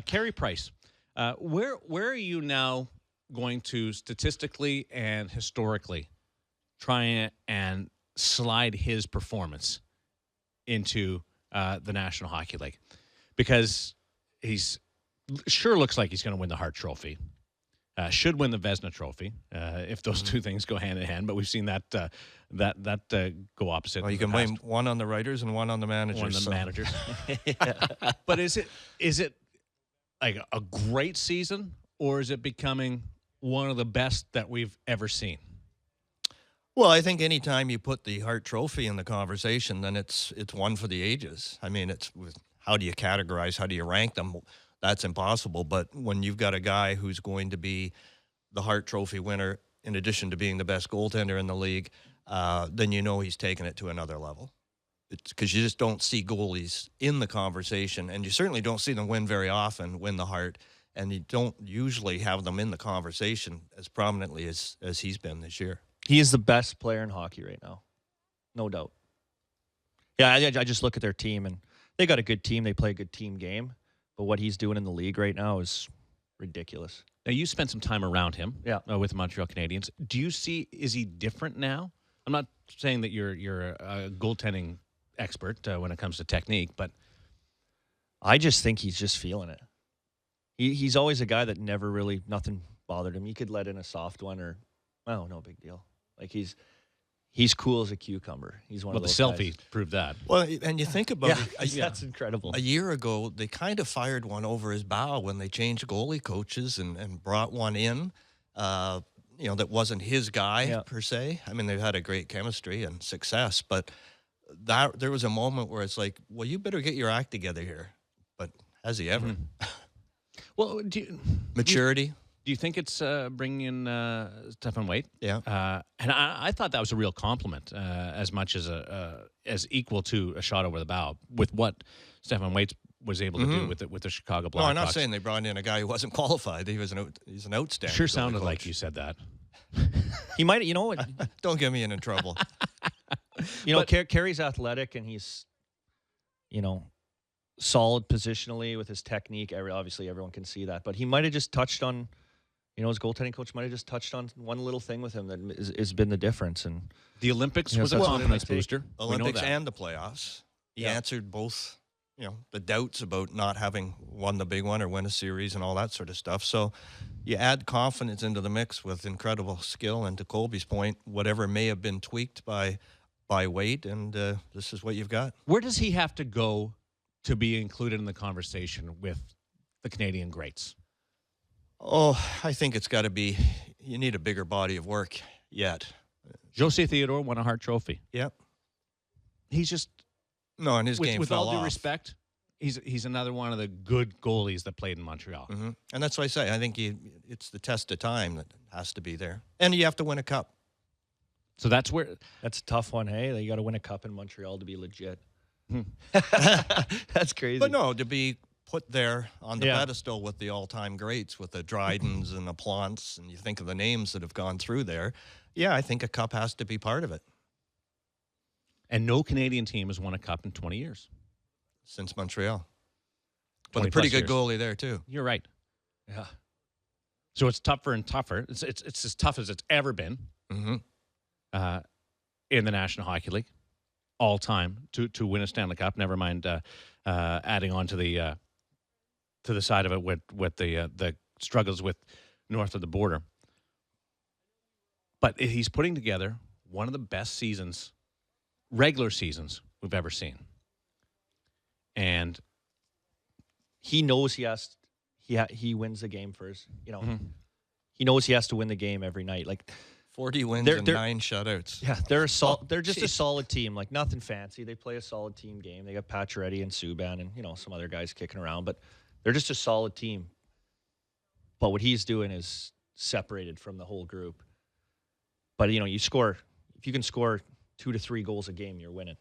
Carey Price, where are you now going to statistically and historically try and slide his performance into the National Hockey League? Because he's sure looks like he's going to win the Hart Trophy. Should win the Vezina Trophy if those two things go hand in hand. But we've seen that go opposite. Well, you can blame one on the writers and one on the managers. One on the managers. But is it like a great season, or is it becoming one of the best that we've ever seen? Well, I think anytime you put the Hart Trophy in the conversation, then it's one for the ages. I mean, how do you categorize? How do you rank them? That's impossible. But when you've got a guy who's going to be the Hart Trophy winner, in addition to being the best goaltender in the league, then you know he's taken it to another level. Because you just don't see goalies in the conversation, and you certainly don't see them win very often, win the Hart, and you don't usually have them in the conversation as prominently as he's been this year. He is the best player in hockey right now, no doubt. Yeah, I just look at their team, and they got a good team. They play a good team game. But what he's doing in the league right now is ridiculous. Now, you spent some time around him with the Montreal Canadiens. Do you see, is he different now? I'm not saying that you're a goaltending expert when it comes to technique, but I just think he's just feeling it. He's always a guy that never really, nothing bothered him. He could let in a soft one or, oh, no big deal. Like he's cool as a cucumber. He's one of those Well, the selfie guys. proved that. Well, and you think about it. That's incredible. A year ago, they kind of fired one over his bow when they changed goalie coaches and brought one in, that wasn't his guy per se. I mean, they've had a great chemistry and success, but there was a moment where it's like, well, you better get your act together here. But has he ever? Mm-hmm. Well, maturity. Do you think it's bringing in Stefan Waite? Yeah. And I thought that was a real compliment, as much as as equal to a shot over the bow with what Stefan Waite was able to do with the Chicago Blackhawks. No, I'm not saying they brought in a guy who wasn't qualified. He's an outstanding. Sure sounded like you said that. He might, you know what? Don't get me in trouble. Carey's athletic, and he's, solid positionally with his technique. Obviously, everyone can see that. But he might have just touched on, his goaltending coach might have just touched on one little thing with him that has been the difference. And the Olympics was a confidence booster. Olympics and the playoffs. He answered both, the doubts about not having won the big one or win a series and all that sort of stuff. So you add confidence into the mix with incredible skill. And to Colby's point, whatever may have been tweaked by Waite, and this is what you've got. Where does he have to go to be included in the conversation with the Canadian greats? Oh, I think it's got to be, you need a bigger body of work yet. Jose Theodore won a Hart Trophy. Yep. He's just... No, and his game with fell all due off. Respect, he's another one of the good goalies that played in Montreal. Mm-hmm. And that's what I say. I think it's the test of time that has to be there. And you have to win a cup. So that's a tough one, hey? You got to win a cup in Montreal to be legit. That's crazy. But no, to be put there on the pedestal with the all-time greats, with the Drydens and the Plants, and you think of the names that have gone through there, I think a cup has to be part of it. And no Canadian team has won a cup in 20 years. Since Montreal. But a pretty good goalie there, too. You're right. Yeah. So it's tougher and tougher. It's as tough as it's ever been in the National Hockey League all time to win a Stanley Cup. Never mind adding on to the side of it with the struggles with north of the border. But he's putting together one of the best seasons, regular seasons, we've ever seen. And he knows he wins the game first. He knows he has to win the game every night. Like 40 wins and 9 shutouts. Yeah, they're just a solid team. Like nothing fancy. They play a solid team game. They got Pacioretty and Subban and some other guys kicking around, but they're just a solid team. But what he's doing is separated from the whole group. But if you can score 2 to 3 goals a game, you're winning.